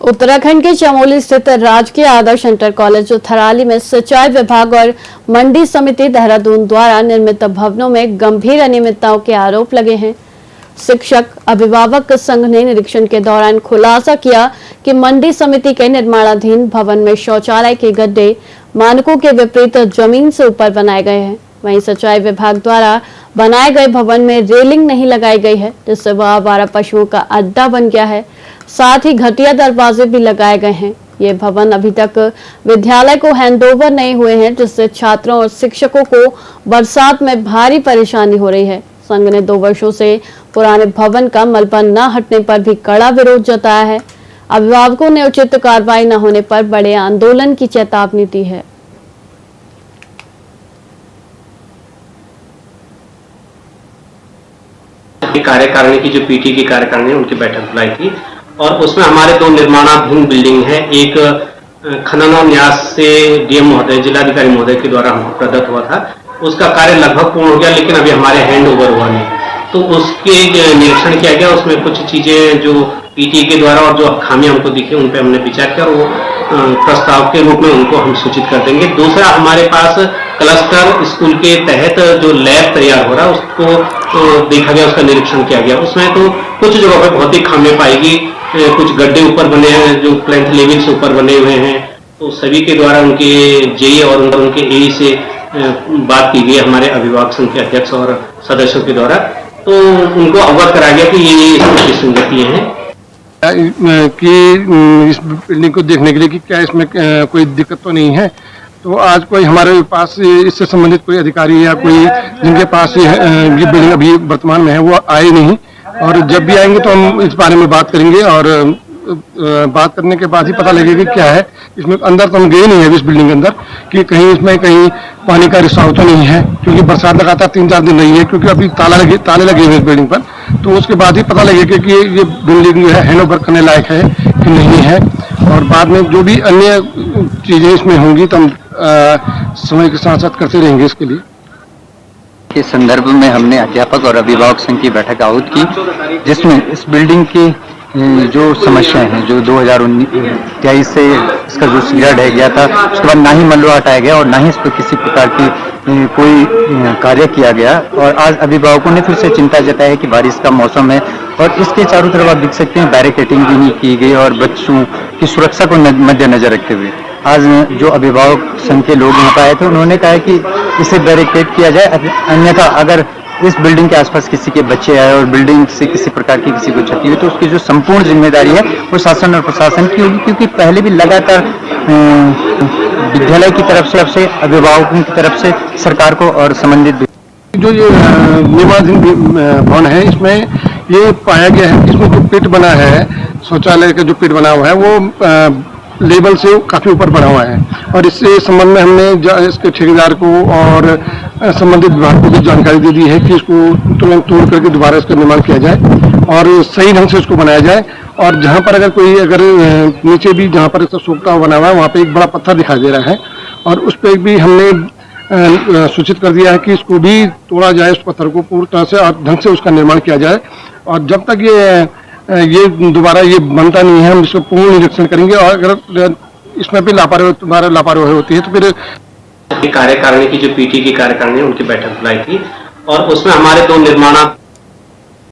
उत्तराखंड के चमोली स्थित राजकीय आदर्श इंटर कॉलेज थराली में सिंचाई विभाग और मंडी समिति देहरादून द्वारा निर्मित भवनों में गंभीर अनियमितताओं के आरोप लगे हैं। शिक्षक अभिभावक संघ ने निरीक्षण के दौरान खुलासा किया कि मंडी समिति के निर्माणाधीन भवन में शौचालय के गड्ढे मानकों के विपरीत जमीन से ऊपर बनाए गए हैं। वहीं सिंचाई विभाग द्वारा बनाए गए भवन में रेलिंग नहीं लगाई गई है, जिससे वह आवारा पशुओं का अड्डा बन गया है। साथ ही घटिया दरवाजे भी लगाए गए हैं। ये भवन अभी तक विद्यालय को हैंडओवर नहीं हुए हैं, जिससे छात्रों और शिक्षकों को बरसात में भारी परेशानी हो रही है। संघ ने 2 वर्षों से पुराने भवन का मलबा न हटने पर भी कड़ा विरोध जताया है। अभिभावकों ने उचित कार्रवाई न होने पर बड़े आंदोलन की चेतावनी दी है। कार्यकारिणी की जो पीटी की कार्यकारिणी है उनकी बैठक बुलाई थी और उसमें हमारे 2 निर्माणाधीन बिल्डिंग है। एक खनन और न्यास से डीएम महोदय, जिलाधिकारी महोदय के द्वारा हमको प्रदत्त हुआ था। उसका कार्य लगभग पूर्ण हो गया, लेकिन अभी हमारे हैंड ओवर हुआ नहीं, तो उसके निरीक्षण किया गया। उसमें कुछ चीजें जो पीटी के द्वारा और जो खामियां हमको दिखी उन पे हमने विचार किया और वो प्रस्ताव के रूप में उनको हम सूचित कर देंगे। दूसरा, हमारे पास क्लस्टर स्कूल के तहत जो लैब तैयार हो रहा है उसको देखा गया, उसका निरीक्षण किया गया। उसमें तो कुछ जगहों पर बहुत ही खामियां पाएगी। कुछ गड्ढे ऊपर बने हैं जो प्लेंथ लेवल से ऊपर बने हुए हैं, तो सभी के द्वारा उनके जेई और उनके एई से बात की गई, हमारे अभिभावक संघ के अध्यक्ष और सदस्यों के द्वारा, तो उनको अवगत कराया गया कि ये विसंगतियां हैं कि इस बिल्डिंग को देखने के लिए कि क्या इसमें कोई दिक्कत तो नहीं है। तो आज कोई हमारे पास इससे संबंधित कोई अधिकारी या कोई जिनके पास ये बिल्डिंग अभी वर्तमान में है वो आए नहीं, और जब भी आएंगे तो हम इस बारे में बात करेंगे और बात करने के बाद ही पता लगेगा कि क्या है इसमें। अंदर तो हम गए नहीं है इस बिल्डिंग के अंदर कि कहीं इसमें कहीं पानी का रिसाव तो नहीं है, क्योंकि बरसात लगातार 3-4 दिन रही है, क्योंकि अभी ताले लगे हुए इस बिल्डिंग पर। तो उसके बाद ही पता लगेगा कि ये बिल्डिंग जो है हैंडओवर करने लायक है कि नहीं है, और बाद में जो भी अन्य चीजें इसमें होंगी तो हम समय के साथ साथ करते रहेंगे इसके लिए। के संदर्भ में हमने अध्यापक और अभिभावक संघ की बैठक आहूत की, जिसमें इस बिल्डिंग की जो समस्याएं हैं, जो 2023 से इसका जो सिरा ढह गया था, उसके बाद ना ही मलबा हटाया गया और ना ही इस पर किसी प्रकार की कोई कार्य किया गया। और आज अभिभावकों ने फिर से चिंता जताई है कि बारिश का मौसम है और इसके चारों तरफ आप देख सकते हैं बैरिकेडिंग भी नहीं की गई और बच्चों की सुरक्षा को मद्देनजर रखते हुए आज जो अभिभावक संघ के लोग यहाँ पर आए थे, उन्होंने कहा है कि इसे बैरिकेड किया जाए, अन्यथा अगर इस बिल्डिंग के आसपास किसी के बच्चे आए और बिल्डिंग से किसी प्रकार की किसी को क्षति हुई तो उसकी जो संपूर्ण जिम्मेदारी है वो शासन और प्रशासन की होगी, क्योंकि पहले भी लगातार विद्यालय की तरफ से अभिभावकों की तरफ से सरकार को और संबंधित जो ये निर्माणाधीन भवन है, इसमें ये पाया गया है, इसमें जो पिट बना है, शौचालय का जो पिट बना हुआ है वो लेवल से काफी ऊपर बढ़ा हुआ है, और इससे संबंध में हमने इसके ठेकेदार को और संबंधित विभाग को भी जानकारी दे दी है कि इसको तुरंत तोड़ करके दोबारा इसका निर्माण किया जाए और सही ढंग से इसको बनाया जाए। और जहां पर अगर नीचे भी जहां पर इसका सोखता हुआ बना हुआ है वहां पे एक बड़ा पत्थर दिखाई दे रहा है, और उस पर भी हमने सूचित कर दिया है कि इसको भी तोड़ा जाए, उस पत्थर को पूरी तरह से और ढंग से उसका निर्माण किया जाए। और जब तक ये दोबारा ये बनता नहीं है, हम इसको पूर्ण निरीक्षण करेंगे, और अगर इसमें भी लापरवाही होती है तो फिर कार्यकारिणी की जो पीटी की कार्यकारिणी है उनकी बैठक बुलाई थी और उसमें हमारे 2 निर्माण